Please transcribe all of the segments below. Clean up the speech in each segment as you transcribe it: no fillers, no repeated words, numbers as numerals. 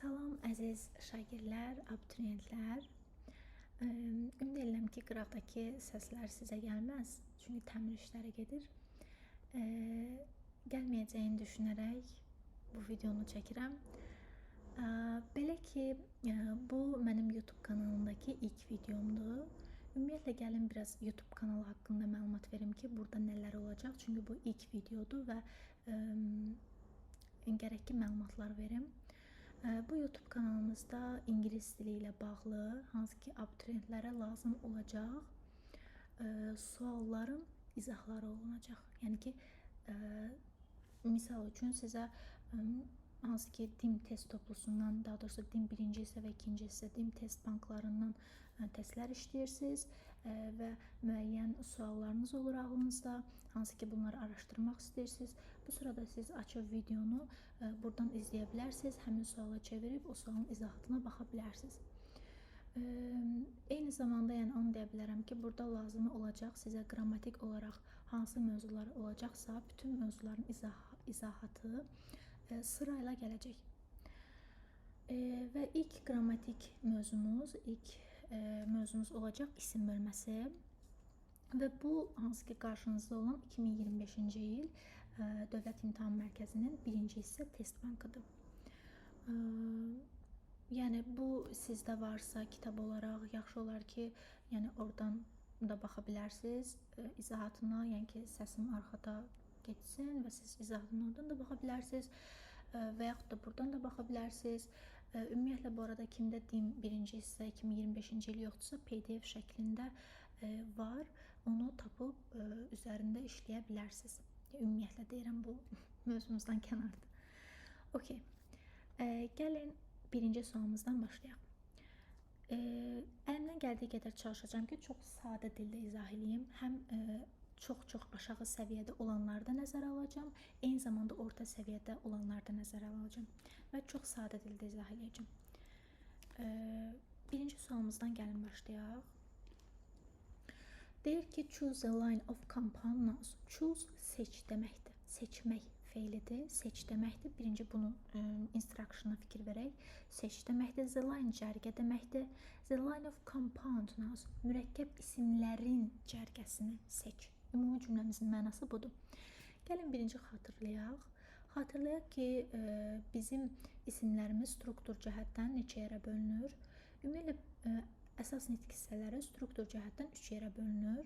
Salam əziz şagirdlər, abituriyentlər. Ümid edirəm ki, qıraqdakı səslər sizə gəlməz, çünki təmir işləri gedir. Gəlməyəcəyini düşünərək bu videonu çəkirəm. Belə ki, bu mənim YouTube kanalımdakı ilk videomdur. Ümumiyyətlə, gəlin biraz YouTube kanalı haqqında məlumat verim ki, burada nələr olacaq, çünki bu ilk videodur və gərək ki, məlumatlar verim. Bu YouTube kanalımızda ingilis dili ilə bağlı, hansı ki abituriyentlərə lazım olacaq sualların izahları olunacaq. Yəni ki, misal üçün sizə hansı ki DİM test toplusundan, daha doğrusu DİM birinci hissə və ikinci hissə DİM test banklarından testlər işləyirsiniz və müəyyən suallarınız olur ağlınızda, hansı ki bunları araşdırmaq istəyirsiniz. Bu sırada siz açıb videonu buradan izləyə bilərsiniz, həmin suala çevirib o sualın izahatına baxa bilərsiniz. Eyni zamanda onu deyə bilərəm ki, burada lazım olacaq sizə qrammatik olaraq hansı mövzular olacaqsa, bütün mövzuların izahatı sırayla gələcək. Və ilk qrammatik mövzumuz olacaq isim bölməsi və bu hansı ki qarşınızda olan 2025-ci il Dövlət İmtahan Mərkəzinin birinci hissə test bankıdır. Yəni bu sizdə varsa kitab olaraq yaxşı olar ki, oradan da baxa bilərsiniz izahatına, yəni ki səsim arxada getsin və siz izahatını oradan da baxa bilərsiniz və yaxud da buradan da baxa bilərsiniz. Ümumiyyətlə bu arada kimdə DİM birinci hissə 2025-ci il yoxdursa PDF şəklində var, onu tapıb üzərində işləyə bilərsiniz. Ümumiyyətlə deyirəm, bu mövzumuzdan kənardır. Okey, gəlin birinci sualımızdan başlayaq. Əlimdən gəldiyi qədər çalışacağım ki, çox sadə dildə izah edeyim. Həm çox aşağı səviyyədə olanları da nəzərə alacağım, eyni zamanda orta səviyyədə olanları da nəzərə alacağım və çox sadə dildə izah edəcəm. Birinci sualımızdan gəlin başlayaq. Deyir ki, choose a line of compound nouns. Choose seç deməkdir, seçmək feilidir, seç deməkdir. Birinci bunu instruction'a fikir verək. Seç deməkdir, the line cərgə deməkdir. The line of compound nouns, mürəkkəb isimlərin cərgəsini seç. Ümumi cümləmizin mənası budur. Gəlin birinci xatırlayaq. Xatırlayaq ki, bizim isimlərimiz struktur cəhətdən neçə yerə bölünür? Ümumiyyətlə, əsas nitq hissələri struktur cəhətdən 3 yerə bölünür.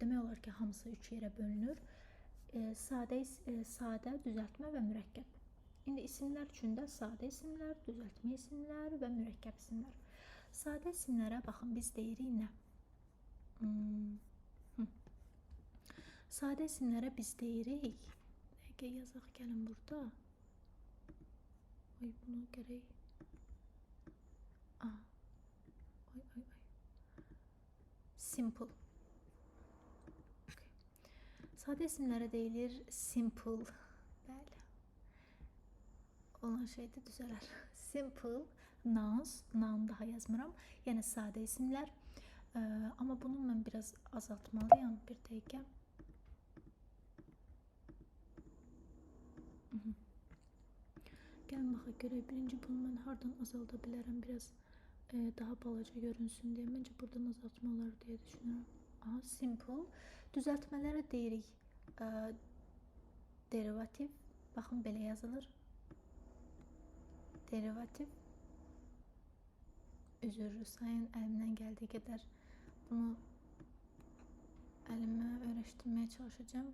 Demək olar ki, hamısı 3 yerə bölünür. Sadə, düzəltmə və mürəkkəb. İndi isimlər üçün də sadə isimlər, düzəltmə isimlər və mürəkkəb isimlər. Sadə isimlərə baxın, biz deyirik nə? Sadə isimlərə biz deyirik. Dəqiqə yazaq, gəlin burada. Ay, bunu gərək. Simple. Sadə isimlərə deyilir simple. Bəli. Olan şey də düzələr. Simple nouns, noun daha yazmıram. Yəni sadə isimlər. Amma bunu mən biraz azaltmalıyam. Bir dəqiqə. Gəlin baxaq görək, birinci bunu mən hardan azalda bilərəm, biraz daha balaca görünsün deyə. Məncə buradan azaltma olar deyə düşünürəm. Simple. Düzəltmələrə deyirik derivativ. Baxın, belə yazılır. Derivativ. Üzr sayın, əlimdən gəldiyi qədər bunu əlimə öyrəşdirməyə çalışacağım.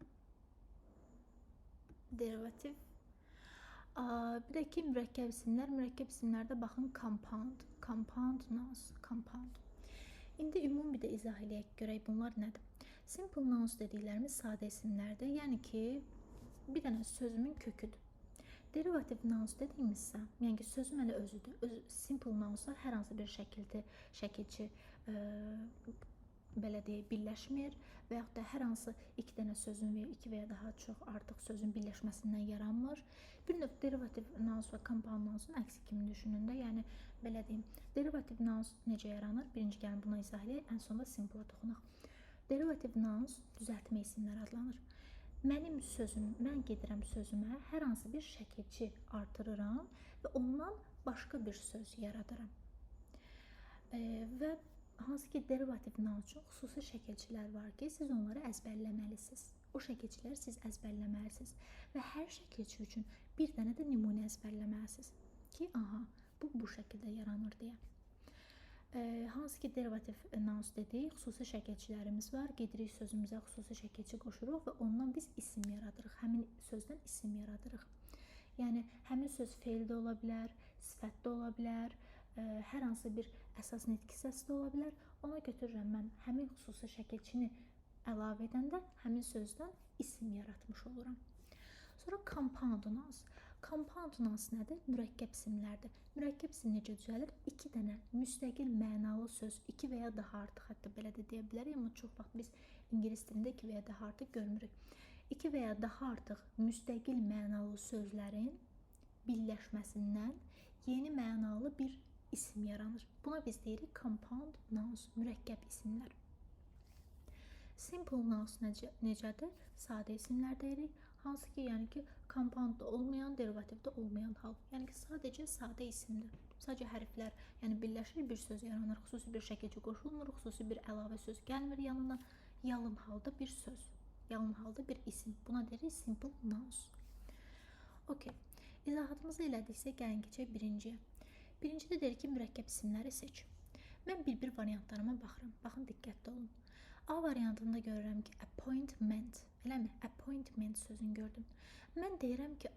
Derivativ. Bir də ki, mürəkkəb isimlər. Mürəkkəb isimlərdə baxın, compound. Compound nouns. Compound. İndi ümumi də izah eləyək, görək bunlar nədir? Simple nouns dediklərimiz sadə isimlərdir. Yəni ki, bir dənə sözümün köküdür. Derivativ nouns dediyimizsə, yəni ki, sözüm elə özüdür. Simple nounslar hər hansı bir şəkilçi belə deyək, birləşmir və yaxud da hər hansı iki dənə sözün və iki və ya daha çox artıq sözün birləşməsindən yaranmır. Bir növ derivativ nouns və compound nouns'un əksi kimi düşünün də, yəni belə deyim, derivativ nouns necə yaranır? Birinci gəlin buna izah edək, ən sonunda simple-a toxunaq. Derivativ nouns düzəltmə isimlər adlanır. Mənim sözüm, mən gedirəm sözümə hər hansı bir şəkilçi artırıram və ondan başqa bir söz yaradıram. Və hansı ki derivativ noun üçün xüsusi şəkilçilər var ki, siz onları əzbərləməlisiniz. O şəkilçiləri siz əzbərləməlisiniz və hər şəkilçi üçün bir dənə də nümunə əzbərləməlisiniz ki, aha, bu şəkildə yaranır deyə. Hansı ki derivativ nouns dedik, xüsusi şəkilçilərimiz var. Gedirik sözümüzə xüsusi şəkilçi qoşuruq və ondan biz isim yaradırıq. Həmin sözdən isim yaradırıq. Yəni həmin söz feil də ola bilər, sifət də ola bilər, hər hansı bir əsas nitq hissəsi də ola bilər. Ona götürürəm mən həmin xüsusi şəkilçini əlavə edəndə həmin sözdən isim yaratmış oluram. Sonra compound nouns. Compound nouns nədir? Mürəkkəb isimlərdir. Mürəkkəb isim necə düzəlir? 2 dənə müstəqil mənalı söz, 2 və ya daha artıq, hətta belə də deyə bilərik, amma çox vaxt biz ingilis dilində 2 və ya daha artıq görmürük. 2 və ya daha artıq müstəqil mənalı sözlərin birləşməsindən yeni mənalı bir isim yaranır. Buna biz deyirik compound nouns, mürəkkəb isimlər. Simple nouns necədir? Sadə isimlər deyirik. Hansı ki, yəni ki, compoundda olmayan, derivativdə olmayan hal. Yəni ki, sadəcə sadə isimdir. Sadəcə hərflər, yəni birləşir, bir söz yaranır, xüsusi bir şəkilçi qoşulmur, xüsusi bir əlavə söz gəlmir yanına, yalın halda bir söz, yalın halda bir isim. Buna deyirik simple nouns. Okay. İzahatımızı elədiksə, gəlin keçək birinciyə. Birincidə deyir ki, mürəkkəb isimləri seç. Mən bir-bir variantlarıma baxıram. Baxın, diqqətli olun. A variantında görürəm ki, appointment, eləmi? Appointment sözünü gördüm. Mən deyirəm ki,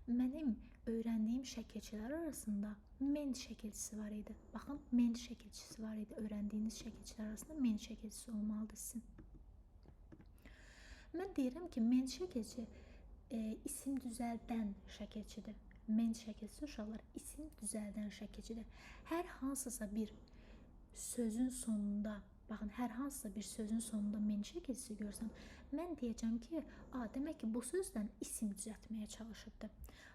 mənim öyrəndiyim şəkilçilər arasında ment şəkilçisi var idi. Baxın, ment şəkilçisi var idi. Öyrəndiyiniz şəkilçilər arasında ment şəkilçisi olmalıdır sizin. Mən deyirəm ki, ment şəkilçi isim düzəldən şəkilçidir. Ment şəkilçisi uşaqlar isim düzəldən şəkilçidir. Hər hansısa bir sözün sonunda, baxın, hər hansısa bir sözün sonunda ment şəkilçisi görsəm, mən deyəcəm ki, demək ki, bu sözdən isim düzəltməyə çalışıbdır.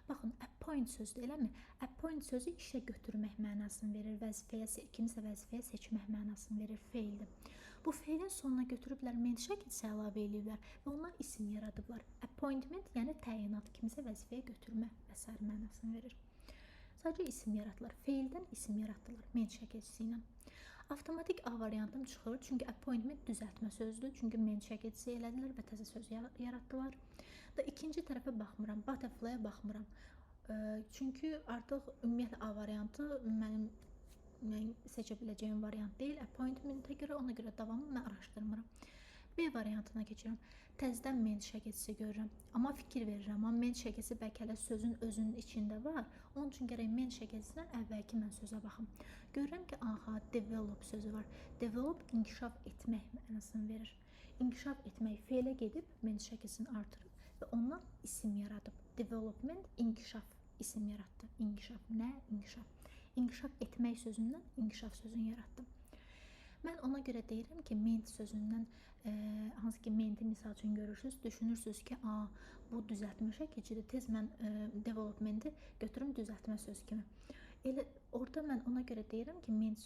Baxın, appoint sözü eləmi? Appoint sözü işə götürmək mənasını verir, kimsə vəzifəyə seçmək mənasını verir, feildir. Bu feilin sonuna götürüblər, ment şəkilçisi əlavə edirlər və ondan isim yaradıblar. Appointment, yəni təyinat, kimsə vəzifəyə götürmə və s. mənasını verir. Sadəcə isim yaratdılar, feildən isim yaratdılar ment şəkilçisi ilə. Avtomatik A variantım çıxır, çünki appointment düzəltmə sözdür, çünki ment şəkilçisi elədilər və təzə söz yaratdılar. Da ikinci tərəfə baxmıram, butterfly-a baxmıram. Çünki artıq ümumiyyətlə A variantı mənim seçə biləcəyim variant deyil, appointmentə görə, ona görə davamı mən araşdırmıram. B variantına keçirəm. Təzədən ment şəkilçisi görürəm, amma fikir verirəm, amma ment şəkilçisi bəlkə hələ sözün özünün içində var, onun üçün gərək ment şəkilçisindən əvvəlki mən sözə baxım. Görürəm ki, develop sözü var. Develop inkişaf etmək mənasını verir. İnkişaf etmək feilə gedib, ment şəkilçisini artırıb və ondan isim yaradıb. Development, inkişaf, isim yaratdı. İnkişaf, nə? İnkişaf. İnkişaf etmək sözündən inkişaf sözünü yaratdım. Mən ona görə deyirəm ki, ment sözündən, hansı ki menti misal üçün görürsünüz, düşünürsünüz ki, bu düzəltmə şəkilçidir, tez mən developmenti götürüm düzəltmə söz kimi. Elə orada mən ona görə deyirəm ki, ment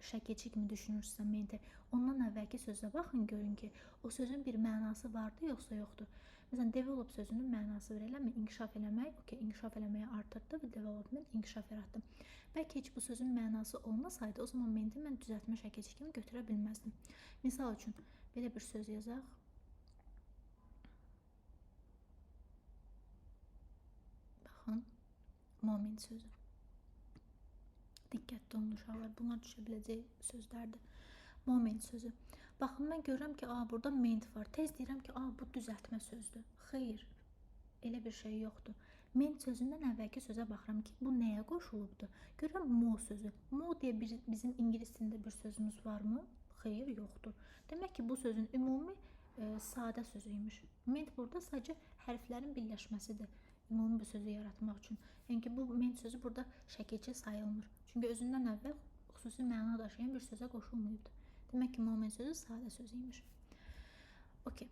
şəkilçi kimi düşünürsünüzsə menti, ondan əvvəlki sözə baxın, görün ki, o sözün bir mənası vardı, yoxsa yoxdur. Məsələn, develop sözünün mənası veriləmi? İnkişaf eləmək, inkişaf eləməyə artırdı və development inkişaf yaratdı. Bəlkə heç bu sözün mənası olmasaydı, o zaman menti mən düzəltmə şəkilçi kimi götürə bilməzdim. Misal üçün, belə bir söz yazaq. Baxın, moment sözü. Diqqətli olun uşaqlar, bunlar düşə biləcək sözlərdir. Moment sözü. Baxın, mən görürəm ki, burada ment var. Tez deyirəm ki, bu düzəltmə sözdür. Xeyr, elə bir şey yoxdur. Ment sözündən əvvəlki sözə baxıram ki, bu nəyə qoşulubdur? Görürəm mo sözü. Mo deyə bizim ingilis dilində bir sözümüz varmı? Xeyr, yoxdur. Demək ki, bu sözün ümumi sadə sözüymüş. Ment burada sadəcə hərflərin birləşməsidir. Ümumi bir sözü yaratmaq üçün. Yəni ki, bu ment sözü burada şəkilçi sayılmır. Çünki özündən əvvəl xüsusi məna daşıyan bir sözə qoşulmayıbdır. Demək ki, moment sözü sadə sözüymüş. Okay.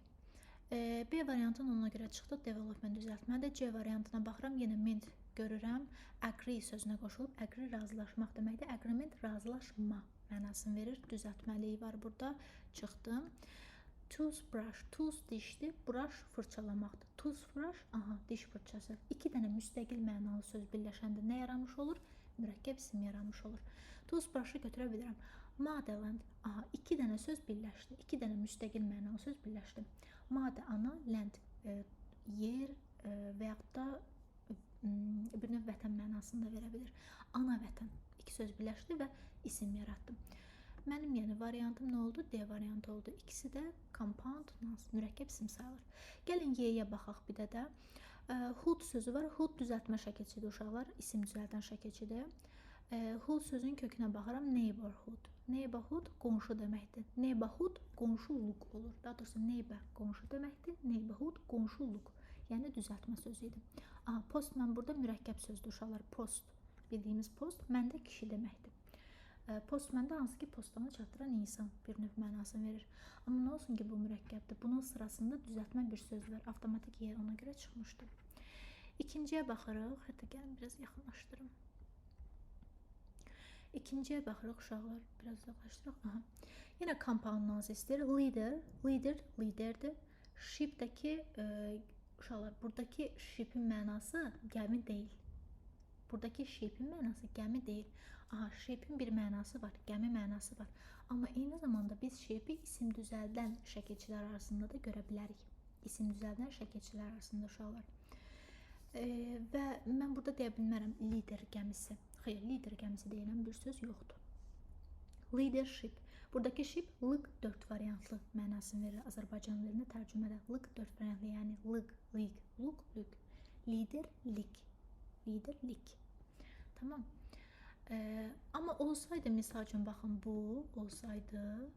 B variantının ona görə çıxdı, development düzəltmədir. C variantına baxıram, yenə ment görürəm. Agree sözünə qoşulub, agree razılaşmaq deməkdir. Agreement razılaşma mənasını verir. Düzəltməliyi var burada. Çıxdım. Toothbrush, tooth dişdir, brush fırçalamaqdır. Toothbrush, aha, diş fırçası. 2 dənə müstəqil mənalı söz birləşəndə nə yaranmış olur? Mürəkkəb isim yaranmış olur. Toothbrush-ı götürə bilirəm. Motherland, aha, 2 dənə söz birləşdi. 2 dənə müstəqil mənalı söz birləşdi. Mother, ana, land, yer və yaxud da bir növ vətən mənasını da verə bilir. Ana vətən. 2 söz birləşdi və isim yaratdım. Mənim yəni variantım nə oldu? D variantı oldu. İkisi də compound nouns, mürəkkəb isim sayılır. Gəlin Y-yə baxaq bir də. Hood sözü var. Hood düzəltmə şəkilçidir uşaqlar. İsim düzəldən şəkilçidir. Hood sözünün kökünə baxıram. Neighborhood. Neighborhood qonşu deməkdir. Neighborhood qonşuluq olur. Daha doğrusu neighbor qonşu deməkdir. Neighborhood qonşuluq. Yəni düzəltmə sözü idi. Postman burada mürəkkəb sözdür uşaqlar. Post. Bildiyimiz post məndə kişi deməkdir. Postmanda hansı ki postanı çatdıran insan bir növ mənasını verir. Amma nə olsun ki bu mürəkkəbdir. Bunun sırasında düzəltmə bir söz var. Avtomatik yer ona görə çıxmışdır. İkinciyə baxırıq. Hətta gəlin biraz yaxınlaşdırım. İkinciyə baxırıq uşaqlar. Biraz uzaqlaşdırıq. Yenə compound nouns istəyir. Leader. Leader, liderdir. Ship'dəki uşaqlar, buradakı ship'in mənası gəmi deyil. Buradakı ship'in mənası gəmi deyil. Ship'in bir mənası var, gəmi mənası var. Amma eyni zamanda biz ship'i isim düzəldən şəkilçilər arasında da görə bilərik. İsim düzəldən şəkilçilər arasında uşaqlar. Və mən burada deyə bilmərəm lider gəmisi. Xeyr, lider gəmisi deyilən bir söz yoxdur. Leadership. Buradakı ship lıq 4 variantlı mənasını verir. Azərbaycan dilində tərcümədə lıq 4 variantlı, yəni lıq, lig, luq, lüq. Liderlik. Liderlik. Tamam. Amma olsaydı, misal üçün baxın bu olsaydı,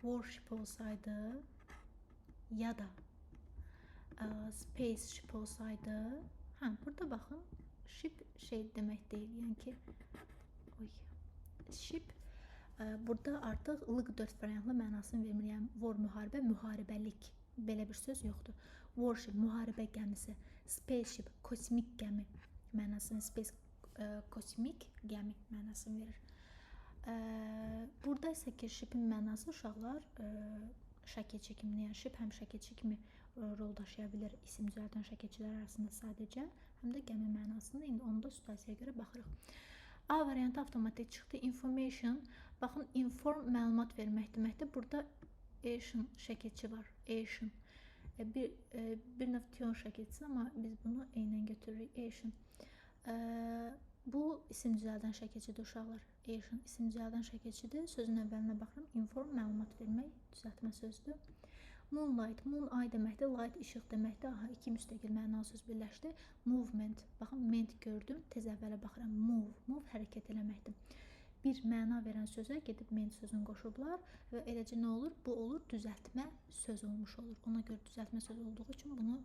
worship olsaydı ya da spaceship olsaydı, burada baxın ship şey demək deyil, yəni ki ship burada artıq lıq 4 variantlı mənasını vermir, yəni war müharibə, müharibəlik, belə bir söz yoxdur. Warship müharibə gəmisi, spaceship kosmik gəmi mənasını, space kosmik gəmi mənasını verir. Burada isə ki ship'in mənası uşaqlar şəkilçi kimi, yəni ship həm şəkilçi kimi rol daşıya bilir isim düzəldən şəkilçilər arasında sadəcə, həm də gəmi mənasında. İndi onu da situasiyaya görə baxırıq. A variantı avtomatik çıxdı. Information, baxın inform məlumat vermək deməkdir. Burada action şəkilçi var. Action. Bir növ tion şəkilçisi, amma biz bunu eynən götürürük. Action. Bu isim düzəldən şəkilçidir uşaqlar. Action isim düzəldən şəkilçidir. Sözün əvvəlinə baxıram. Inform məlumat vermək düzəltmə sözdür. Moonlight, moon ay deməkdir, light işıq deməkdir. İki müstəqil mənalı söz birləşdi. Movement, baxın ment gördüm, tez əvvələ baxıram. Move hərəkət eləməkdir. Bir məna verən sözə gedib ment sözünü qoşublar və eləcə nə olur? Bu olur düzəltmə söz olmuş olur. Ona görə düzəltmə söz olduğu üçün bunu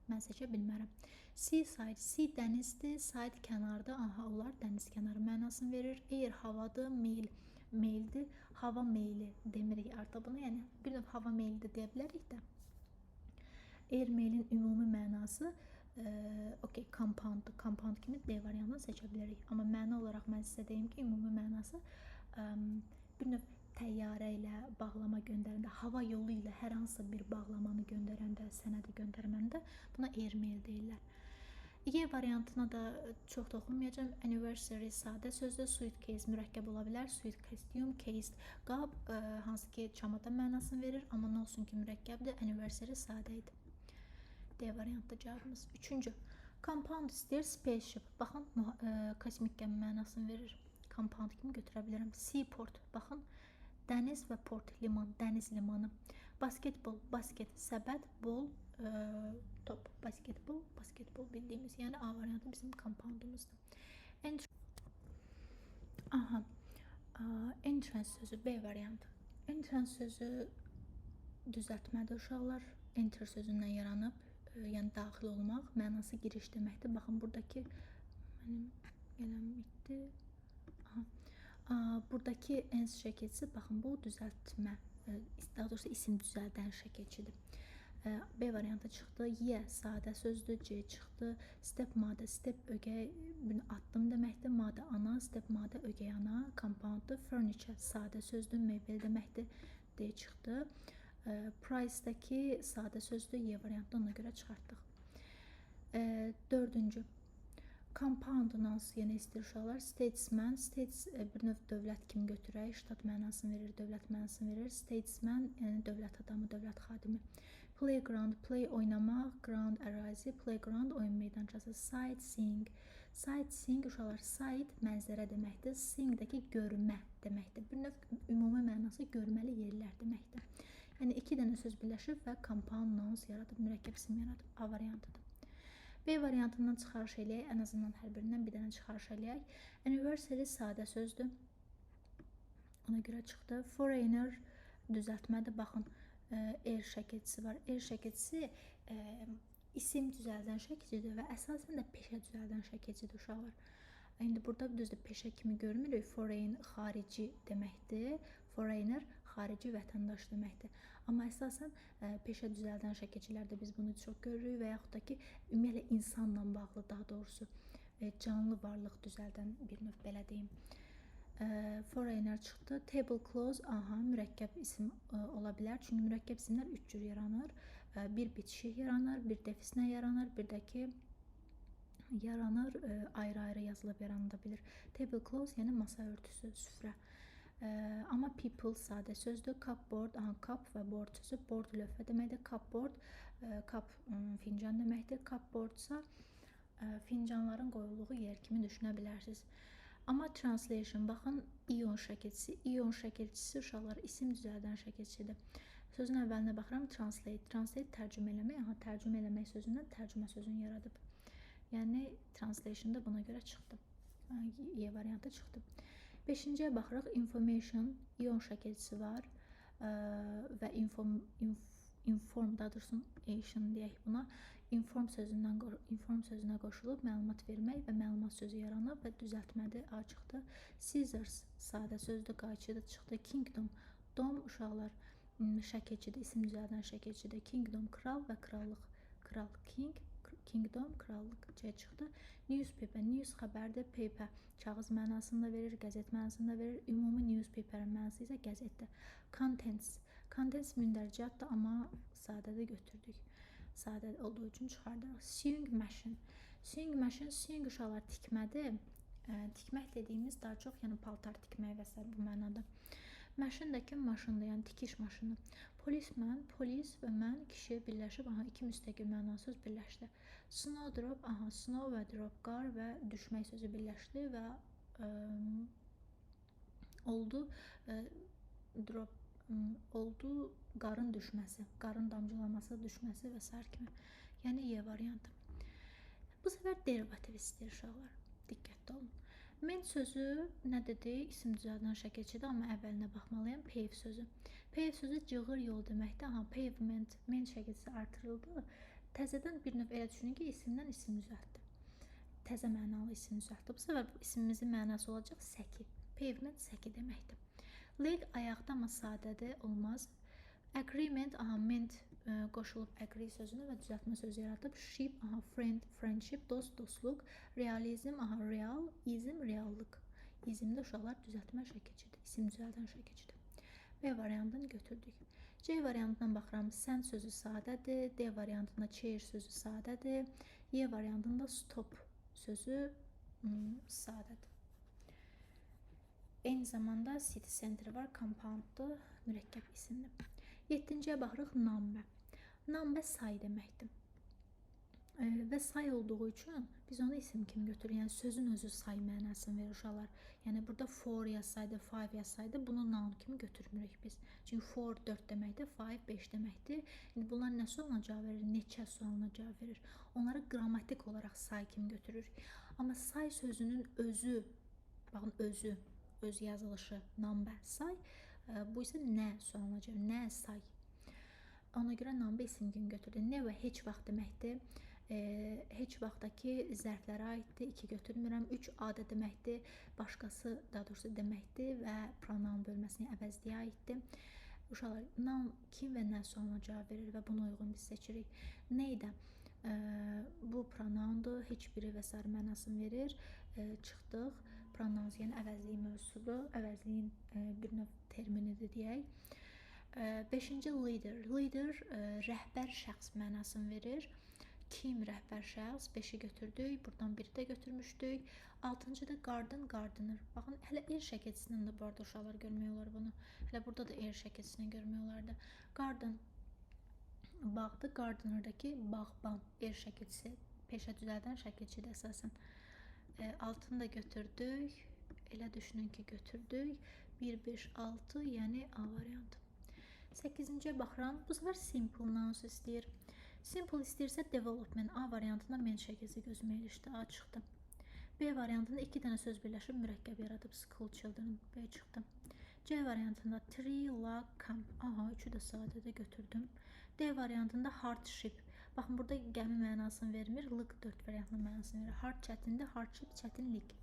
mən seçə bilmərəm. Seaside, sea dənizdir, side kənarda, onlar dəniz kənarı mənasını verir. Air havadır, meyldir, hava meyli demirik artıq bunu, yəni bir növ hava meylidir deyə bilərik də. Air meylin ümumi mənası compounddur. Compound kimi D variantını seçə bilərik. Amma məna olaraq mən sizə deyim ki, ümumi mənası bir növ təyyarə ilə bağlama göndərəndə, hava yolu ilə hər hansı bir bağlamanı göndərəndə, sənədi göndərməndə buna air mail deyirlər. Y variantına da çox toxunmayacağım. Anniversary sadə sözdür, suitcase mürəkkəb ola bilər. Suit costume, case qab, hansı ki çamadan mənasını verir, amma nə olsun ki mürəkkəbdir. Anniversary sadə idi. D variantda cavabımız. Üçüncü. Compound istəyir, spaceship. Baxın, kosmik gəmi mənasını verir. Compound kimi götürə bilərəm. Seaport, baxın, dəniz və port, liman, dəniz limanı. Basketbol, basket, səbət, bol, top. Basketbol bildiyimiz, yəni A variantı bizim compoundumuzdur. Entrance sözü B variantı. Entrance sözü düzəltmədir uşaqlar. Enter sözündən yaranıb, yəni daxil olmaq, mənası giriş deməkdir. Baxın, buradakı mənim eləm bitdi. Buradakı ens şəkilçisi, baxın, bu düzəltmə, daha doğrusu isim düzəldən şəkilçidir. B variantı çıxdı. Y sadə sözdür, C çıxdı. Step mother, step ögey, addım deməkdir. Mother ana, step mother ögey ana, compounddur. Furniture sadə sözdür, mebel deməkdir. D çıxdı. Price-dakı sadə sözdür, Y variantını ona görə çıxartdıq. Dördüncü. Compound nouns yenə istəyir uşaqlar. Statesman, bir növ dövlət kimi götürək. Ştat mənasını verir, dövlət mənasını verir. Statesman, yəni dövlət adamı, dövlət xadimi. Playground, play oynamaq, ground ərazi, playground oyun meydançası. Sightseeing. Sightseeing uşaqlar, sight mənzərə deməkdir. Seeing-dəki görmə deməkdir. Bir növ ümumi mənası görməli yerlər deməkdir. Yəni iki dənə söz birləşib və compound nouns yaradıb, mürəkkəb isim yaradıb. A variantıdır. B variantından çıxarış eləyək, ən azından hər birindən bir dənə çıxarış eləyək. Anniversary sadə sözdür. Ona görə çıxdı. Foreigner düzəltmədir. Baxın, er şəkilçisi var. Er şəkilçisi isim düzəldən şəkilcidir və əsasən də peşə düzəldən şəkilcidir uşaqlar. İndi burada düzdür, peşə kimi görmürük. Foreign xarici deməkdir. Foreigner xarici vətəndaş deməkdir. Amma əsasən peşə düzəldən şəkilçilərdə biz bunu çox görürük və yaxud da ki, ümumiyyətlə insanla bağlı, daha doğrusu canlı varlıq düzəldən bir növ belə deyim. Foreigner çıxdı. Tablecloth, mürəkkəb isim ola bilər. Çünki mürəkkəb isimlər üç cür yaranır. Bir bitişik yaranır, bir defislə yaranır, bir də ki yaranır, ayrı-ayrı yazılıb yarana bilir. Tablecloth, yəni masa örtüsü, süfrə. Amma people sadə sözdür. Cupboard, cup və board sözü. Board lövhə deməkdir. Cupboard, cup fincan deməkdir. Cupboardsa fincanların qoyulduğu yer kimi düşünə bilərsiniz. Amma translation, baxın, ion şəkilçisi. Ion şəkilçisi uşaqlar isim düzəldən şəkilçidir. Sözün əvvəlinə baxıram, translate. Translate tərcümə eləmək. Tərcümə eləmək sözündən tərcümə sözünü yaradıb. Yəni translation da buna görə çıxdı. Y variantı çıxdı. Beşinciyə baxırıq, information, ion şəkilçisi var və inform, daha doğrusu action deyək buna. Inform sözünə qoşulub məlumat vermək və məlumat sözü yaranıb və düzəltmədir, A çıxdı. Scissors, sadə sözdür, qayçıdır, çıxdı. Kingdom, dom uşaqlar şəkilçidir, isim düzəldən şəkilçidir. Kingdom, kral və krallıq. Kral, king, kingdom, krallıq, C çıxdı. Newspaper, news xəbərdir, paper kağız mənasını da verir, qəzet mənasını da verir. Ümumi newspaperin mənası isə qəzetdir. Contents, contents mündərcatdır, amma sadədə götürdük. Sadə olduğu üçün çıxardırıq. Sewing machine, sewing machine, sewing uşaqlar tikmədir. Tikmək dediyimiz daha çox yəni paltar tikmək və s. bu mənada. Machine-dəki maşındır, yəni tikiş maşını. Policeman, polis və mən kişi birləşib, iki müstəqil məna söz birləşdi. Snowdrop, snow və drop, qar və düşmək sözü birləşdi və oldu qarın düşməsi, qarın damcılaması, düşməsi və s. kimi. Yəni Y variantı. Bu səfər derivativ istəyir uşaqlar. Diqqətli olun. Men sözü nə dedi? İsim düzəldən şəkilçidir, amma əvvəlinə baxmalıyam. Pave sözü. Pave sözü cığır yol deməkdir. Pavement, men şəkilçisi artırıldı. Təzədən bir növ elə düşünün ki, isimdən isim düzəltdi. Təzə mənalı isim düzəltdi. Bu səbəb isimimizin mənası olacaq səki. Pavement səki deməkdir. Leg ayaqda, amma sadədir, olmaz. Agreement, ment qoşulub agree sözünü və düzəltmə sözü yaradıb. Ship, friend, friendship, dost, dostluq. Realizm, real, izm, reallıq. İzmdə uşaqlar düzəltmə şəkilçidir, isim düzəldən şəkilçidir. B variantını götürdük. C variantından baxıram, sən sözü sadədir. D variantında chair sözü sadədir. Y variantında stop sözü sadədir. Eyni zamanda city center var, compounddur, mürəkkəb isimdir. 7-ciyə baxırıq, number. Number say deməkdir. Və say olduğu üçün biz onu isim kimi götürürük. Yəni sözün özü say mənasını verir uşaqlar. Yəni burada 4 yazsaydı, 5 yazsaydı bunu noun kimi götürmürük biz. Çünki 4 4 deməkdir, 5 5 deməkdir. Yəni bunlar nə sualına cavab verir, neçə sualına cavab verir. Onları qrammatik olaraq say kimi götürürük. Amma say sözünün özü, baxın özü, öz yazılışı, number, say. Bu isə nə sualına cavab, nə say. Ona görə number isim kimi götürdü. Never heç vaxt deməkdir. Heç vaxtdakı zərflərə aiddir, 2 götürmürəm. 3 adə deməkdir, başqası daha doğrusu deməkdir və pronoun bölməsini əvəzliyə aiddir. Uşaqlar, noun kim və nə sualına cavab verir və buna uyğun biz seçirik. Neydə? Bu pronoundur, heç biri və s. mənasını verir. Çıxdıq. Pronoun yəni əvəzliyi mövzusudur, əvəzliyin bir növ terminidir deyək. Beşinci leader. Leader rəhbər şəxs mənasını verir. Kim rəhbər şəxs? 5-i götürdük. Buradan 1-i də götürmüşdük. 6-cı da garden, gardener. Baxın, hələ er şəkilçisindən də bu arada uşaqlar görmək olar bunu. Hələ burada da er şəkilçisindən görmək olardı. Garden bağdır. Gardenerdakı bağban er şəkilçisi. Peşə düzəldən şəkilçidir əsasən. 6-nı da götürdük. Elə düşünün ki, götürdük. 1, 5, 6, yəni A variantı. 8-ciyə baxıram. Bu sefer simple nouns istəyir. Simple istəyirsə development A variantında men şəkilsi gözümə ilişdi. A çıxdı. B variantında 2 dənə söz birləşib mürəkkəb yaradıb. School children. B çıxdı. C variantında tree, log, camp. Aha, 3'ü də sadədə götürdüm. D variantında hardship. Baxın, burada gəmi mənasını vermir. Lıq 4 variantlı mənasını verir. Hard çətindir, hardship çətinlik.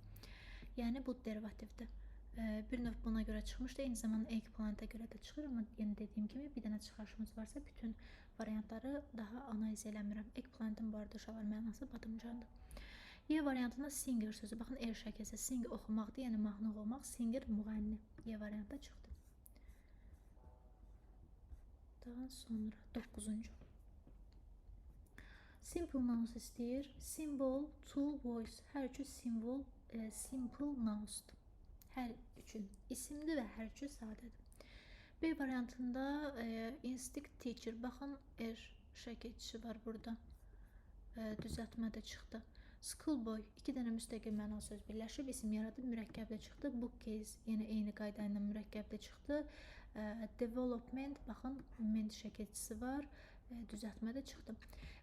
Yəni bu derivativdir. Bir növ buna görə çıxmışdı. Eyni zamanda eggplant'a görə də çıxır. Amma yenə dediyim kimi bir dənə çıxarışımız varsa bütün variantları daha analiz eləmirəm. Eggplant'ın bu arada uşaqlar mənası badımcandır. Y variantında singer sözü. Baxın, er şəkilsi sing oxumaqdır, yəni mahnı oxumaq. Singer müğənni. Y variantda çıxdı. Daha sonra 9-cu. Simple nouns istəyir. Symbol, tool, voice. Hər üçü simple nounsdur. Hər üçün isimli və hər üçü sadədir. B variantında instinct teacher. Baxın, er şəkilçisi var burada. Düzəltmə də çıxdı. Schoolboy. 2 dənə müstəqil məna söz birləşib isim yaradıb mürəkkəblə çıxdı. Bookcase. Yenə eyni qayda ilə mürəkkəblə çıxdı. Development. Baxın, ment şəkilçisi var. Düzəltmə də çıxdı.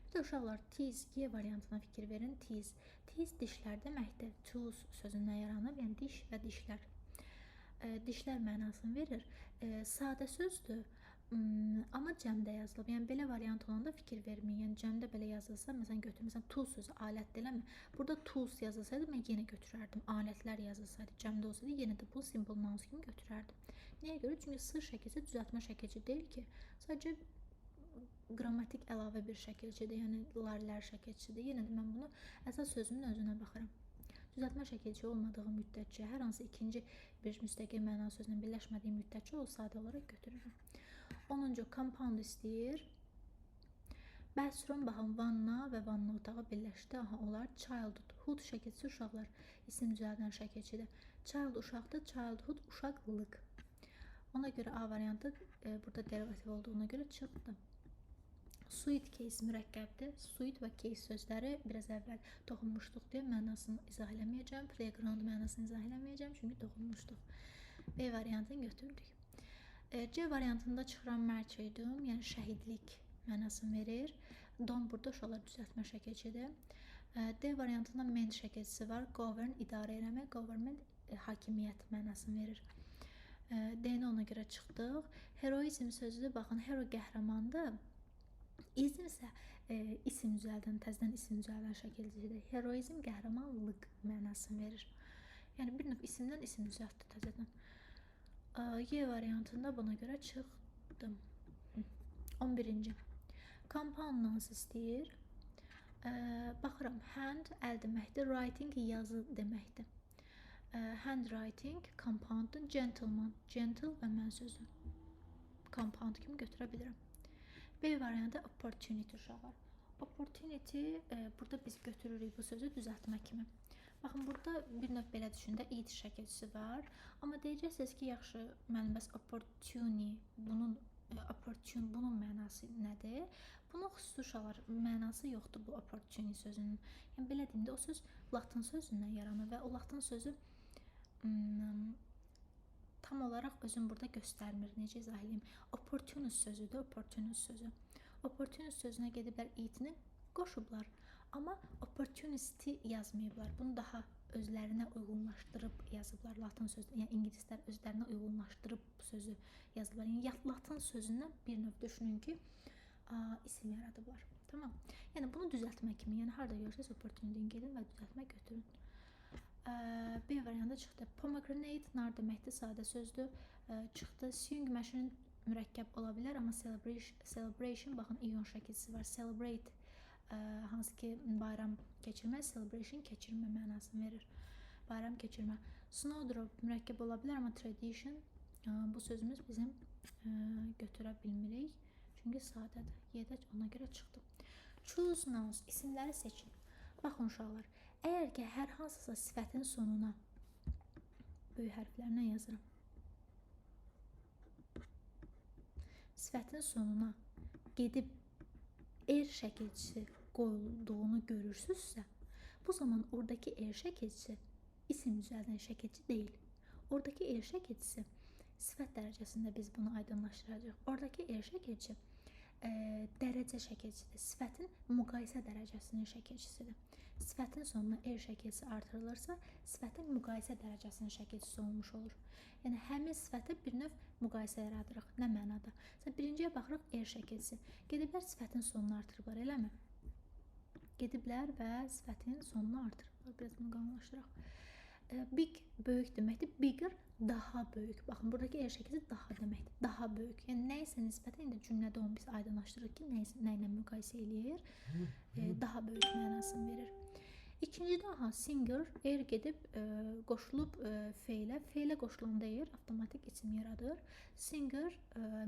Bir də uşaqlar tease, Y variantına fikir verin. Tease. Tease dişlər deməkdir. Tools sözündən yaranıb, yəni diş və dişlər. Dişlər mənasını verir. Sadə sözdür, amma cəmdə yazılıb. Yəni belə variant olanda fikir verməyin. Yəni cəmdə belə yazılsa, məsələn götürməsən tools sözü alət deyiləmi? Burada tools yazılsaydı mən yenə götürərdim. Alətlər yazılsaydı, cəmdə olsaydı yenə də bu simple nouns kimi götürərdim. Nəyə görə? Çünki sır şəkilçi düzəltmə şəkilçi deyil ki, sadəcə qrammatik əlavə bir şəkilçidir, yəni larlər şəkilçidir. Yenə də mən bunu əsas sözümün özünə baxıram. Düzəltmə şəkilçi olmadığı müddətcə, hər hansı ikinci bir müstəqil məna sözlə birləşmədiyi müddətcə o sadə olaraq götürürəm. 10-cu compound istəyir. Bathroom, baxın, vanna və vanna otağı birləşdi. Aha, onlar childhood. Hood şəkilçisi uşaqlar. İsim düzəldən şəkilçidir. Child uşaqdır, childhood uşaqlıq. Ona görə A variantı burada derivativ olduğuna görə çıxdı. Sweet case mürəkkəbdir. Sweet və case sözləri biraz əvvəl toxunmuşduq deyə mənasını izah eləməyəcəm. Playground mənasını izah eləməyəcəm, çünki toxunmuşduq. B variantını götürdük. C variantında çıxıran mərçəydum, yəni şəhidlik mənasını verir. Don burada uşaqlar düzəltmə şəkilçidir. D variantında ment şəkilçisi var. Govern idarə eləmək, government hakimiyyət mənasını verir. D-ni ona görə çıxdıq. Heroizm sözüdür. Baxın, hero qəhrəmandır. İzm isə isim düzəldən, təzədən isim düzəldən şəkilcidir. Heroizm qəhrəmanlıq mənasını verir. Yəni bir növ isimdən isim düzəltdi təzədən. Y variantında buna görə çıxdım. 11-ci. Compound nouns istəyir. Baxıram, hand əl deməkdir, writing yazı deməkdir. Handwriting compoundun gentleman, gentle və mən sözü. Compound kimi götürə bilirəm. B variantı opportunity uşaqlar. Opportunity, burada biz götürürük bu sözü düzəltmə kimi. Baxın, burada bir növ belə düşündə it şəkilçisi var. Amma deyəcəksiniz ki, yaxşı, mənim bəs opportunity, bunun mənası nədir? Bunun xüsusi uşaqlar mənası yoxdur bu opportunity sözünün. Yəni belə deyim də, o söz latin sözündən yaranır və o latin sözü tam olaraq özüm burada göstərmir. Necə izah edeyim? Opportunist sözüdür, opportunist sözü. Opportunist sözünə gediblər itini qoşublar, amma opportunisti yazmayıblar. Bunu daha özlərinə uyğunlaşdırıb yazıblar latin sözü. Yəni ingilislər özlərinə uyğunlaşdırıb bu sözü yazıblar. Yəni latin sözündən bir növ düşünün ki, isim yaradıblar. Tamam. Yəni bunu düzəltmək kimi. Yəni harda görürsəz opportunity-ni gedin və düzəltmə götürün. B variantı çıxdı. Pomegranate nar deməkdir, sadə sözdür. Çıxdı. Sewing machine mürəkkəb ola bilər, amma celebration, baxın, ion şəkilçisi var. Celebrate, hansı ki bayram keçirmə, celebration keçirmə mənasını verir. Bayram keçirmə. Snowdrop mürəkkəb ola bilər, amma tradition, bu sözümüz bizim götürə bilmirik. Çünki sadədir. Y-də ona görə çıxdı. Choose nouns, isimləri seçin. Baxın uşaqlar, əgər ki, hər hansısa sifətin sonuna böyük hərflərlə yazıram. Sifətin sonuna gedib şəkilçisi qoyulduğunu görürsünüzsə, bu zaman oradakı şəkilçisi isim düzəldən şəkilçi deyil. Oradakı şəkilçisi sifət dərəcəsində biz bunu aydınlaşdıracağıq. Oradakı şəkilçi dərəcə şəkilçisidir. Sifətin müqayisə dərəcəsinin şəkilçisidir. Sifətin sonuna şəkilçisi artırılırsa, sifətin müqayisə dərəcəsinin şəkilçisi olmuş olur. Yəni, həmin sifətə bir növ müqayisə yaradırıq. Nə mənada? Birinciyə baxırıq şəkilçisi. Gediblər sifətin sonunu artırırlar, eləmi? Gediblər və sifətin sonunu artırırlar. Biraz bunu qalınlaşdıraq. Big böyük deməkdir. Bigger daha böyük. Baxın, buradakı şəkilçisi daha deməkdir. Daha böyük. Yəni, nə isə nisbətən indi cümlədə onu biz aydınlaşdırırıq ki, nə ilə müqayisə eləyir, daha böyük mənasını verir. İkincidə, singer, gedib qoşulub feylə qoşulanda avtomatik isim yaradır. Singer,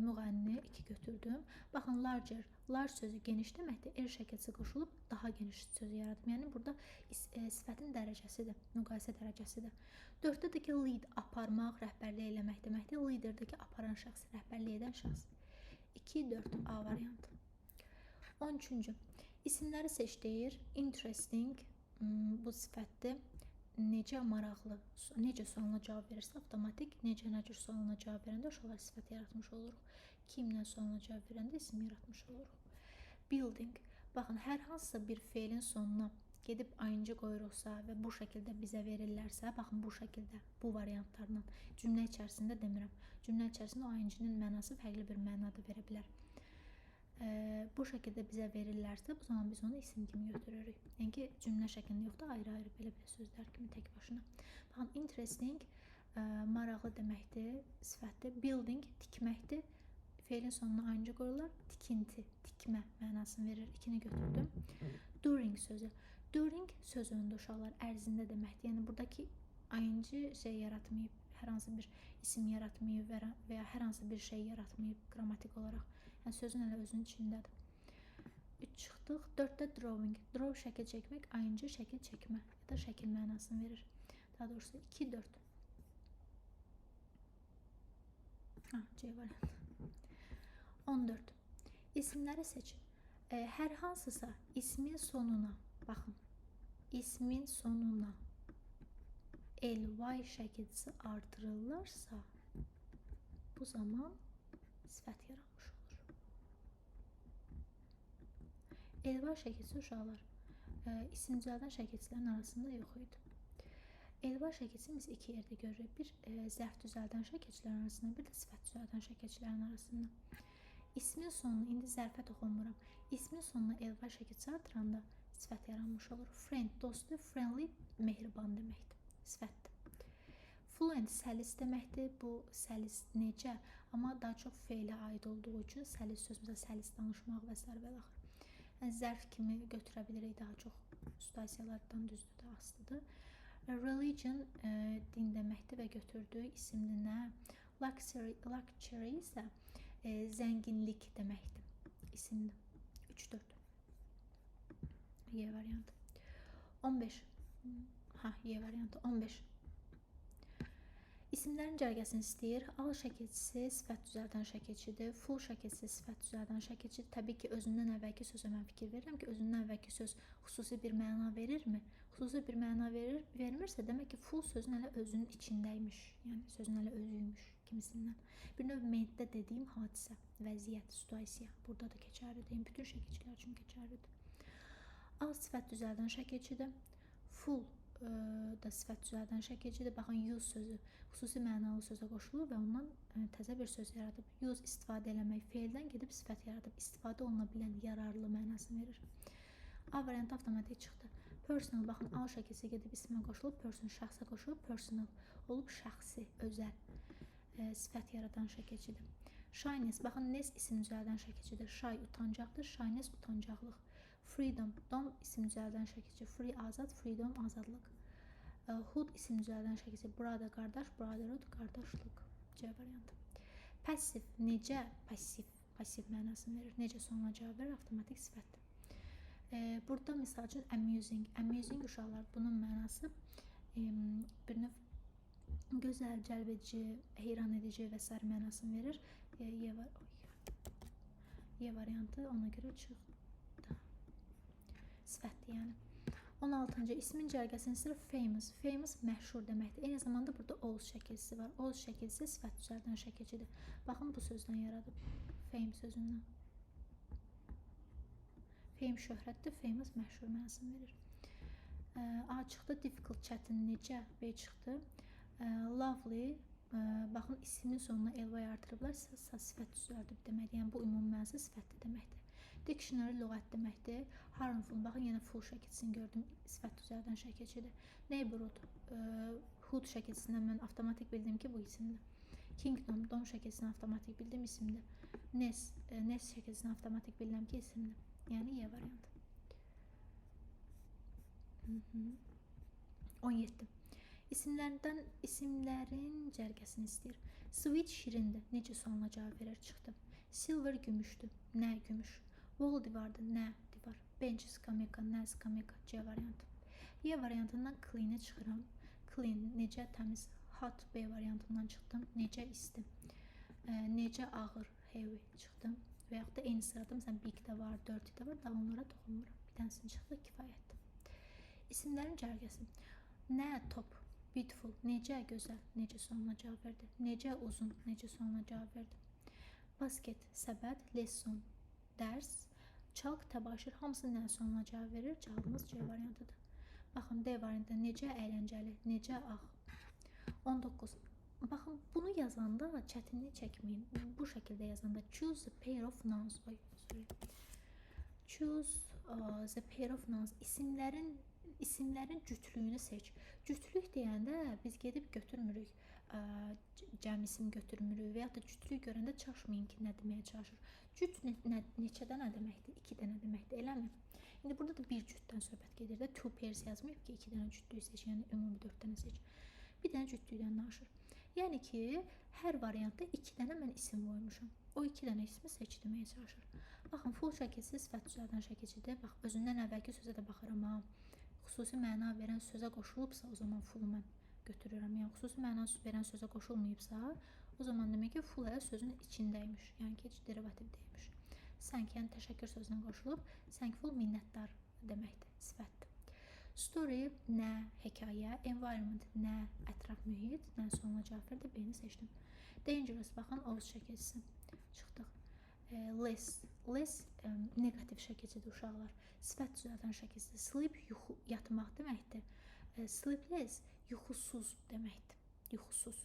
müğənni, 2 götürdüm. Baxın, larger, large sözü geniş deməkdir. Şəkilçisi qoşulub daha geniş söz yaradır. Yəni, burada sifətin dərəcəsidir, müqayisə dərəcəsidir. 4-dədir ki, lead, aparmaq, rəhbərlik eləmək deməkdir. Leaderdəki aparan şəxs, rəhbərlik edən şəxs. 2-4, A variantı. 13-cü, isimləri seç deyir. Interesting, bu sifətdir. Necə maraqlı, necə sualına cavab verirsə, avtomatik necə sualına cavab verəndə uşaqlar sifət yaratmış oluruq. Kimlə sualına cavab verəndə isim yaratmış oluruq. Building, baxın, hər hansısa bir feilin sonuna gedib ayıncı qoyuruqsa və bu şəkildə bizə verirlərsə, baxın, bu şəkildə, bu variantlarla cümlə içərisində demirəm. Cümlə içərisində o ayıncının mənası fərqli bir mənada verə bilər. Bu şəkildə bizə verirlərsə, bu zaman biz onu isim kimi götürürük. Yəni ki, cümlə şəklində yox da ayrı-ayrı belə sözlər kimi tək başına. Baxın, interesting, maraqlı deməkdir, sifətdir. Building, tikməkdir. Feilin sonuna ayıncı qoyurlar. Tikinti, tikmə mənasını verir. 2-ni götürdüm. During sözü. During söz öndə uşaqlar ərzində deməkdir. Yəni, buradakı ayıncı yaratmayıb, hər hansı bir isim yaratmayıb və ya hər hansı bir şey yaratmayıb qrammatik olaraq. Yəni, sözün elə özünün içindədir. 3 çıxdıq. 4-də drawing. Draw şəkil çəkmək, ayıncı şəkil çəkmə ya da şəkil mənasını verir. Daha doğrusu 2-4. C variantı. 14. İsimləri seç. Hər hansısa ismin sonuna, baxın, ismin sonuna ly şəkilçisi artırırlarsa, bu zaman sifət yaranmış olur. Ly şəkilçisi uşaqlar isim düzəldən şəkilçilərin arasında yox idi. Ly şəkilçisi biz 2 yerdə görürük. Bir zərf düzəldən şəkilçilərin arasında, bir də sifət düzəldən şəkilçilərin arasında. İsmin sonunu, indi zərfə toxunmuram. İsmin sonuna ly şəkilçisi artıranda sifət yaranmış olur. Friend, dostdur, friendly, mehriban deməkdir. Sifətdir. Fluent, səlis deməkdir. Bu səlis necə? Amma daha çox feilə aid olduğu üçün səlis söz, məsələn, səlis danışmaq və s. və l. Yəni, zərf kimi götürə bilirik, daha çox situasiyalardan düzdür də asılıdır. Religion, din deməkdir və götürdük isimli nə? Luxury isə zənginlik deməkdir. İsimli. 3-4. Y variantı. 15. Y variantı. 15. İsimlərin cərgəsini istəyir. A şəkilçisi sifət düzəldən şəkilçidir. Full şəkilçisi sifət düzəldən şəkilçidir. Təbii ki, özündən əvvəlki sözə mən fikir verirəm ki, özündən əvvəlki söz xüsusi bir məna verirmi? Xüsusi bir məna vermirsə, demək ki, full sözün elə özünün içindəymiş. Yəni, sözün elə özüymüş kimisindən. Bir növ meyddə dediyim hadisə, vəziyyət, situasiya. Burada da keçərlidir. Bütün şəkilçilər üçün keçərlidir. A sifət düzəldən şəkilçidir. Full da sifət düzəldən şəkilçidir. Baxın, use sözü xüsusi mənalı sözə qoşulur və ondan təzə bir söz yaradıb. Use istifadə eləmək, feildən gedib sifət yaradıb. İstifadə oluna bilən yararlı mənasını verir. A variantı avtomatik çıxdı. Personal, baxın, A şəkilçisi gedib ismə qoşulub, person şəxsə qoşulub, personal olub şəxsi, özəl sifət yaradan şəkilçidir. Shyness, baxın, ness isim düzəldən şəkilçidir. Shy utancaqdır, shyness utancaqlıq. Freedom, dom isim düzəldən şəkilçi. Free azad, freedom azadlıq. Hood isim düzəldən şəkilçi. Brother qardaş, brotherhood qardaşlıq. C variantı. Passiv necə? Pasiv mənasını verir. Necə sonuna cavab verir? Avtomatik sifətdir. Burada misal üçün amusing uşaqlar bunun mənası bir növ gözəl, cəlbedici, heyran edici və s. mənasını verir. Y variantı ona görə çıxdı. Sifətdir yəni. 16-cı ismin cərgəsinin sırf famous. Famous məşhur deməkdir. Eyni zamanda burada always şəkilsi var. Always şəkilsi sifət düzəldən şəkilcidir. Baxın bu sözdən yaradıb. Fame sözündən. Fame şöhrətdir, famous məşhur mənasını verir. A çıxdı, difficult çətin necə? B çıxdı. Lovely, baxın ismin sonuna ly artırıblar, sifət düzəldib deməkdir. Yəni bu ümumi mənası sifətdir deməkdir. Dictionary lüğət deməkdir. Harmful, baxın yenə full şəkilsini gördüm, sifət düzəldən şəkilçidir. Neighborhood, hood şəkilsindən mən avtomatik bildim ki bu isimdir. Kingdom, dom şəkilsini avtomatik bildim isimdir. Nest şəkilsini avtomatik bildim ki isimdir. Yəni Y variantı. 17. İsimlərin cərgəsini istəyir. Sweet şirindir. Necə sualına cavab verir? Çıxdı. Silver gümüşdür. Nə gümüş? Wall divardır. Nə divar? Bench skamyaka. Nə skamyaka? C variantı. Y variantından clean-i çıxıram. Clean necə təmiz? Hot B variantından çıxdım. Necə isti? Necə ağır? Heavy çıxdım. Və yaxud da eyni sırada məsələn big də var, dirty də var. Daha onlara toxunmuram. Bir dənəsini çıxdı, kifayətdir. İsimlərin cərgəsi. Nə top? Beautiful. Necə gözəl? Necə sonuna cavab verdi? Necə uzun? Necə sonuna cavab verdi? Basket, səbət, lesson, dərs, çalq, təbaşir. Hamısı nə sonuna cavab verir? Cavabımız C variantıdır. Baxın D variantı necə əyləncəli? Necə ağ? 19. Baxın bunu yazanda çətinlik çəkməyin. Bu şəkildə yazanda choose the pair of nouns. Choose the pair of nouns. İsimlərin cütlüyünü seç. Cütlük deyəndə biz gedib götürmürük. Cəm isim götürmürük və ya da cütlük görəndə çaşmayın ki, nə deməyə çalışır. Cüt neçədə nə deməkdir? 2-də nə deməkdir? Eləmi? İndi burada da bir cütdən söhbət gedir də. Two pairs yazmayıb ki, 2 dənə cütlük seç, yəni ümumi 4 dənə seç. Bir dənə cütlükdən danışır. Yəni ki, hər variantda 2 dənə mən isim qoymuşam. O 2 dənə ismi seç deməyə çalışır. Baxın, full şəkilsiz sifət düzəldən şəkilcidir. Bax, özündən əvvəlki sözə də baxıram ha. Xüsusi məna verən sözə qoşulubsa, o zaman full mən götürürəm. Yəni, xüsusi məna verən sözə qoşulmayıbsa, o zaman demək ki, full hələ sözün içindəymiş. Yəni ki, heç derivativ deyilmiş. Thank, yəni təşəkkür sözünə qoşulub, thankful minnətdar deməkdir, sifətdir. Story, nə, hekayə, environment, nə, ətraf mühit, nə sonuna cavab verdi, B-ni seçdim. Dangerous, baxın, Oğuz şəkilçisi. Çıxdıq. Less, negativ şəkilçidir uşaqlar. Sifət düzəldən şəkilçisi. Sleep, yuxu, yatmaq deməkdir. Sleepless, yuxusuz deməkdir. Yuxusuz.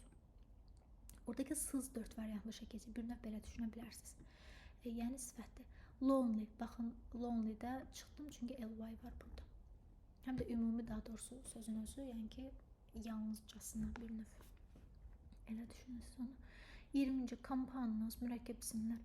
Oradakı sız 4 variantlı şəkilçi. Bir növ belə düşünə bilərsiniz. Yəni sifətdir. Lonely, baxın, lonely-də çıxdım, çünki ly var burada. Həm də ümumi, daha doğrusu sözün özü, yəni ki, yalnızcasına bir növ. Elə düşünürsünüz onu. 20-ci, compound, mürəkkəb isimlər.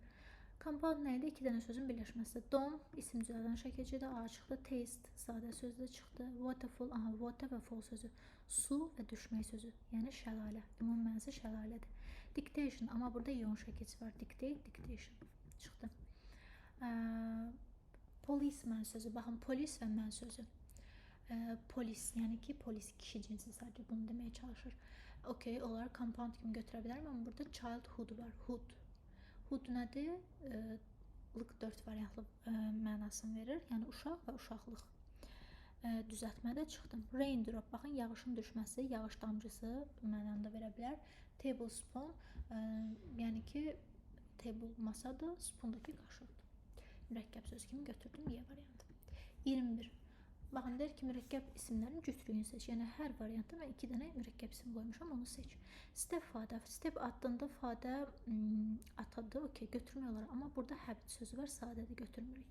Compound nə idi? 2 dənə sözün birləşməsi. Dom, isim düzəldən şəkilcidə, A çıxdı. Taste, sadə sözdə çıxdı. Waterfall, water və fall sözü. Su və düşmək sözü, yəni şəlalə. Ümumi mənası şəlalədir. Dictation, amma burada ion şəkilci var. Dictate, dictation çıxdı. Policeman sözü, baxın, polis və mən sözü. Polis, yəni ki, polis kişi cinsi sadəcə bunu deməyə çalışır. Okey, onları compound kimi götürə bilərəm, amma burada childhood var. Hood nədir? 4 variantlı mənasını verir. Yəni uşaq və uşaqlıq. Düzəltmədə çıxdım. Raindrop, baxın, yağışın düşməsi, yağış damcısı mənada verə bilər. Tablespoon, yəni ki, table masadır, spoondakı qaşıqdır. Mürəkkəb söz kimi götürdüm, Y variantı. 21. Baxın, deyir ki, mürəkkəb isimlərin cütlüyünü seç. Yəni, hər variantda mən 2 dənə mürəkkəb isim qoymuşam, onu seç. Step father. Step adında father atadır, okey, götürmək olar. Amma burada habit sözü var, sadədə götürmürük.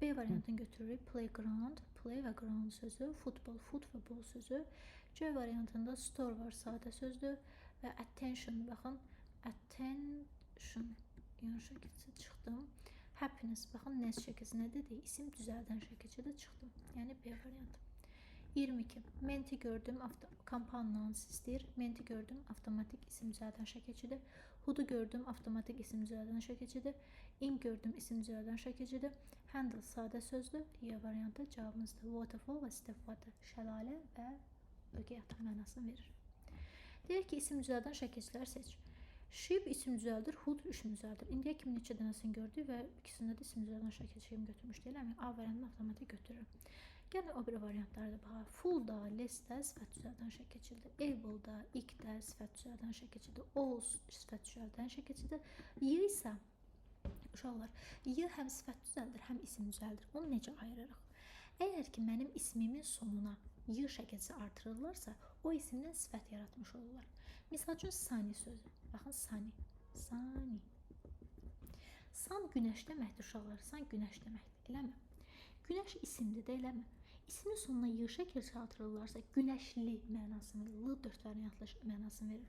B variantını götürürük. Playground, play və ground sözü. Football, foot və ball sözü. C variantında store var, sadə sözdür. Və attention, baxın, attention, yəni şəkilçi çıxdım. Happiness, baxın, nes şəkilçi nə dedi? İsim düzəldən şəkilçidə çıxdım. Yəni B variantı. 22. Menti gördüm, compound nouns istəyir. Menti gördüm, avtomatik isim düzəldən şəkilçidir. Who-du gördüm, avtomatik isim düzəldən şəkilcidir. In gördüm, isim düzəldən şəkilcidir. Handle sadə sözdür. Y variantı cavabımızdır. Waterfall və step water, şəlalə və ögey ata mənasını verir. Deyək ki, isim düzəldən şəkilcilər seç. Sheep isim düzəldir, hood isim düzəldir. İndiyə kimi neçə dənəsini gördük və ikisində də isim düzəldən şəkilçiyim götürmüş deyiləm. A variantını avtomatik götürürüm. Gəlin o bir variantlara da baxaq. Full da, less də sifət düzəldən şəkilçidir. Able da, ik də sifət düzəldən şəkilçidir. All sifət düzəldən şəkilçidir. Y isə uşaqlar, y həm sifət düzəldir, həm isim düzəldir. Onu necə ayırırıq? Əgər ki, mənim ismimin sonuna y şəkilçisi artırırlarsa, o isimdən sifət yaratmış olurlar. Misal üçün, sunny sözü. Baxın, sunny. Sunny. Sun günəş deməkdir uşaqlar. Sun günəş deməkdir, eləmi? Günəş isimdir də, eləmi? İsmin sonuna y şəkilçisi artırırlarsa, günəşli mənasını, l 4 variantlı mənasını verir.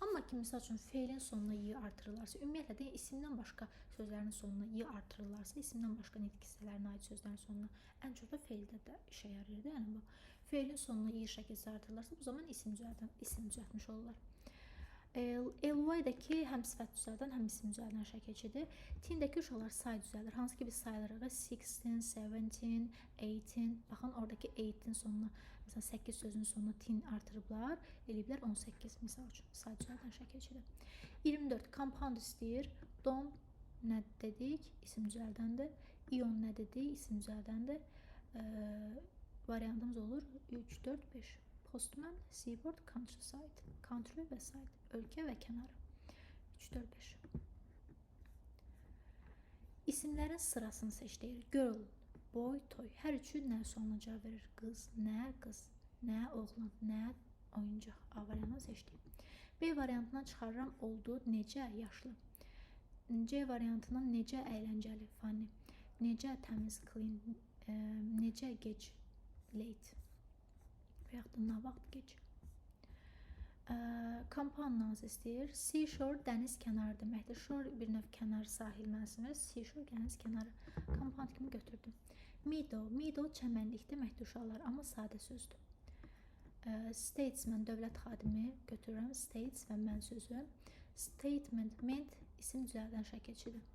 Amma ki, misal üçün, feilin sonuna y artırırlarsa, ümumiyyətlə də isimdən başqa sözlərin sonuna y artırırlarsa, isimdən başqa nitq hissələrinə aid sözlərin sonuna, ən çox da feildə də işə yarayır. Yəni bu, feilin sonuna y şəkilçisi artırırlarsa, bu zaman isim düzəltmiş olurlar. Ly-dəki həm sifət düzəldən, həm isim düzəldən şəkilçidir. Tin-dəki uşaqlar say düzəldir. Hansı ki, biz sayırıq 16, 17, 18. Baxın, oradakı 8-in sonuna, məsələn, 8 sözün sonuna tin artırıblar, eləyiblər 18, misal üçün, say düzəldən şəkilçidir. 24. Compound istəyir. Dom nə dedik? İsim düzəldəndir. İon nə dedik? İsim düzəldəndir. Variantımız olur 3, 4, 5. Postman, seaboard, countryside, country və side, ölkə və kənarı. 3, 4, 5. İsimlərin sırasını seç deyir. Girl, boy, toy. Hər üçü nə sonuna cavab verir? Qız, nə qız, nə oğlan, nə oyuncaq. A variantını seçdik. B variantından çıxarıram oldu, necə yaşlı. C variantından necə əyləncəli, funny. Necə təmiz, clean, necə gec, late. Və yaxud da nə vaxt gec. Compound nazı istəyir. Seashore, dəniz kənarı deməkdir. Shore bir növ kənar, sahil mənasını. Seashore, dəniz kənarı. Compound kimi götürdüm. Meadow çəmənlik deməkdir uşaqlar, amma sadə sözdür. Statesman, dövlət xadimi götürürəm. States və mən sözü. Statement, ment isim düzəldən şəkilçidir.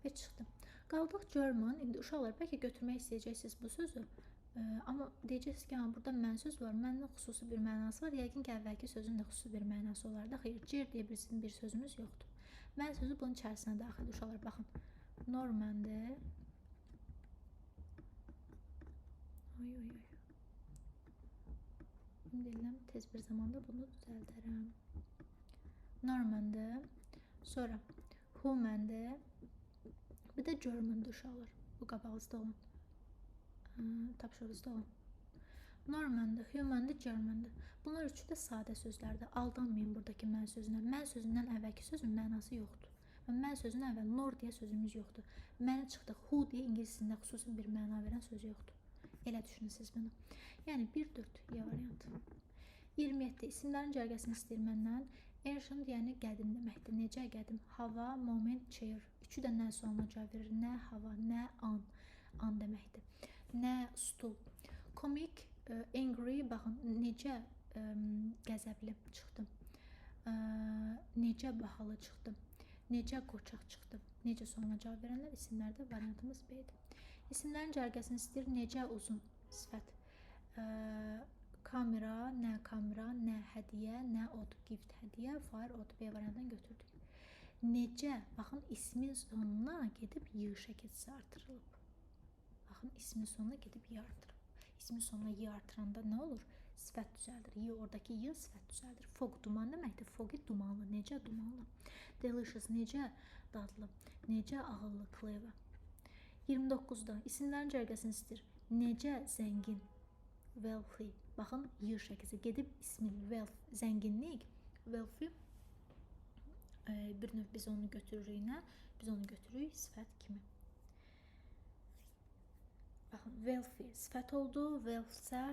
Və çıxdım. Qaldıq German. İndi uşaqlar, bəlkə götürmək istəyəcəksiniz bu sözü. Amma deyəcəksiniz ki, burada mən söz var, məndən xüsusi bir mənası var. Yəqin ki, əvvəlki sözün də xüsusi bir mənası olardı. Xeyr, cer deyə bir sözümüz yoxdur. Mən sözü bunun içərisinə daxildir. Uşaqlar, baxın. Normandır. Deyiləm, tez bir zamanda bunu düzəldərəm. Normandır. Sonra humandır. Bir də Germandır uşaqlar. Bu qabağızda olan. Tapşırızda olan. Normandır, humandır, Germandır. Bunlar üçü də sadə sözlərdir. Aldanmayın buradakı mən sözünə. Mən sözündən əvvəlki sözün mənası yoxdur. Və mən sözündən əvvəl nor deyə sözümüz yoxdur. Mənə çıxdıq, who deyə ingiliscəsində xüsusi bir məna verən söz yoxdur. Elə düşünün siz bunu. Yəni 1-4 Y variantı. 27. İsimlərin cərgəsini istəyir məndən. Ancient, yəni qədim deməkdir. Necə qədim? Hava, moment, chair. Üçü də nə sualına cavab verir. Nə hava, nə an. An deməkdir. Nə stul. Komik, angry, baxın, necə qəzəbli çıxdım. Necə bahalı çıxdım. Necə qoçaq çıxdım. Necə sonuna cavab verənlər isimlərdə variantımız B-dir. İsimlərin cərgəsini istəyir. Necə uzun sifət. Kamera, nə hədiyə, nə od, gift hədiyə, fire, od, B variantından götürdük. Necə, baxın, ismin sonuna gedib y şəkilçisi artırılıb. Baxın, ismin sonuna gedib y artırılıb. İsmin sonuna y artıranda nə olur? Sifət düzəldir. Y, oradakı y sifət düzəldir. Fog, duman deməkdir. Fogi, dumanlı. Necə dumanlı? Delicious, necə dadlı? Necə ağıllı, clever. 29-da isimlərin cərgəsini istəyir. Necə zəngin, wealthy. Baxın, y şəkilçisi gedib ismin wealth, zənginlik, wealthy. Bir növ biz onu götürürük nə? Biz onu götürürük sifət kimi. Baxın, wealthy sifət oldu, wealth isə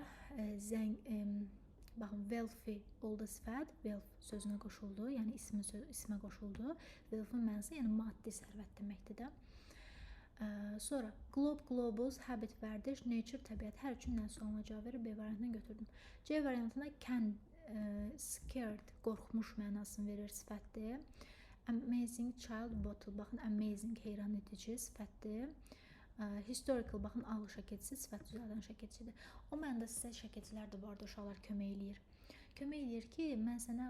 baxın, wealthy oldu sifət, wealth sözünə qoşuldu, yəni ismə qoşuldu. Wealth-ın mənası, yəni maddi sərvət deməkdir də. Sonra globe, globus, habit, vərdiş, nature, təbiət. Hər üçün nə sualına cavab verir? B variantından götürdüm. C variantına can, scared, qorxmuş mənasını verir sifətdir. Amazing child bottle. Baxın, amazing heyran edici sifətdir. Historical, baxın, alğı şəkilçisi sifət düzəldən şəkilçidir. O məndə sizə şəkilçilər də vardı, uşaqlar kömək eləyir. Kömək eləyir ki, mən sənə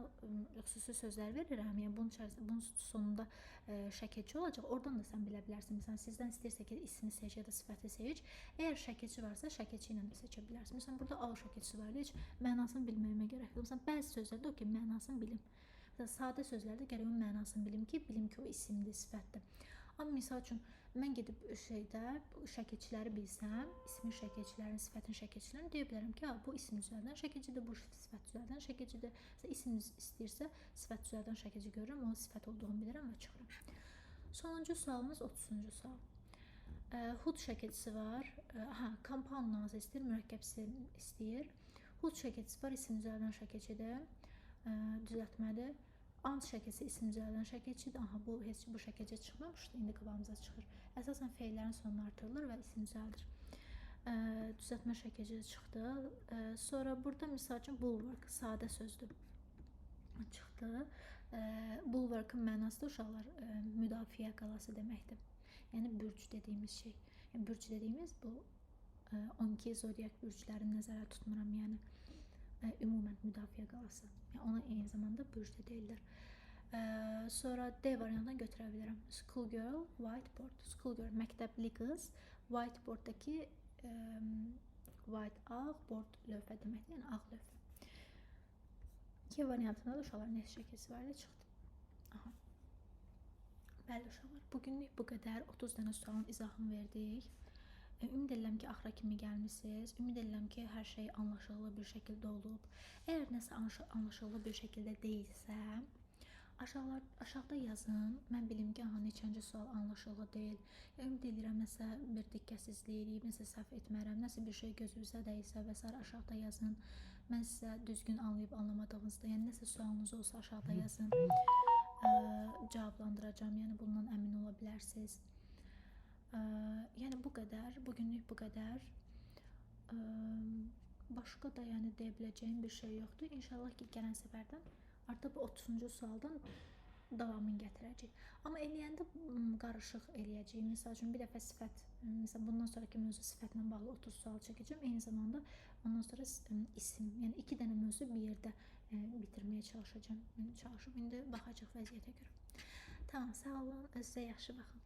xüsusi sözlər verirəm. Yəni bunun sonunda şəkilçi olacaq. Oradan da sən bilə bilərsən. Məsələn, sizdən istəyirsə ki, ismi seç ya da sifəti seç. Əgər şəkilçi varsa, şəkilçi ilə də seçə bilərsən. Məsələn, burada alğı şəkilçisi var. Heç mənasını bilməyimə gərək yox. Məsələn, bəzi sözlərdə o ki, mənasını bilim. Məsələn, sadə sözlərdə gərək onun mənasını bilim ki, o isimdir, sifətdir. Amma misal üçün mən gedib şəkilçiləri bilsəm, ismin şəkilçilərini, sifətin şəkilçilərini deyə bilərəm ki, bu isim düzəldən şəkilçidir, bu sifət düzəldən şəkilçidir. İsim istəyirsə, sifət düzəldən şəkilçi görürəm, onun sifət olduğunu bilirəm və çıxıram. Sonuncu sualımız 30-cu sual. Hud şəkilçisi var. Compound nazı istəyir, mürəkkəb istəyir. Hud şəkilçisi var, isim düzəldən şəkilçidir, düzəltmədir. Ant şəkilçisi isim düzəldən şəkilçidir. Bu şəkilçi çıxmamışdı, indi qabağımıza çıxır. Əsasən feillərin sonunu artırılır və isim düzəldir. Düzəltmə şəkilçisi çıxdı. Sonra burada misal üçün bulwark, sadə sözdür, çıxdı. Bulwarkın mənası da uşaqlar müdafiə qalası deməkdir. Yəni bürc dediyimiz şey. Yəni bürc dediyimiz bu 12 zodiak bürclərini nəzərə tutmuram, yəni ümumən müdafiə qalası. Yəni ona eyni zamanda bürc də deyirlər. Sonra D variantına götürə bilərəm. Schoolgirl, whiteboard. Schoolgirl, məktəbli qız. Whiteboarddakı white ağ, board lövhə deməkdir, yəni ağ lövhə. İki variantında da uşaqlar neçə şəkilçisi var ilə çıxdı. Bəli uşaqlar, bugünlük bu qədər. 30 dənə sualın izahını verdik. Ümid edirəm ki, axıra kimi gəlmisiniz. Ümid edirəm ki, hər şey anlaşılır bir şəkildə olub. Əgər nəsə anlaşılır bir şəkildə deyilsə, aşağıda yazın. Mən bilim ki, neçənci sual anlaşılır deyil. Ümid edirəm nəsə bir diqqətsizlik, nəsə səhv etmərəm, nəsə bir şey gözünüzə dəyilsə və s. aşağıda yazın. Mən sizə düzgün anlayıb anlamadığınızda, yəni nəsə sualınız olsa aşağıda yazın. Cavablandıracağım, yəni bundan əmin ola bilərsiniz. Yəni bu qədər, bugünlük bu qədər. Başqa da yəni deyə biləcəyim bir şey yoxdur. İnşallah ki, gələn səfərdən artıq bu 30-cu sualdan davamını gətirəcəyik. Amma eləyəndə qarışıq eləyəcəyik. Məsəl üçün bir dəfə sifət, məsələn bundan sonraki mövzu sifətlə bağlı 30 sual çəkəcəm. Eyni zamanda ondan sonra isim, yəni 2 dənə mövzu bir yerdə bitirməyə çalışacağım. İndi baxacaq vəziyyətə görə. Tamam, sağ olun, özünüzə yaxşı baxın.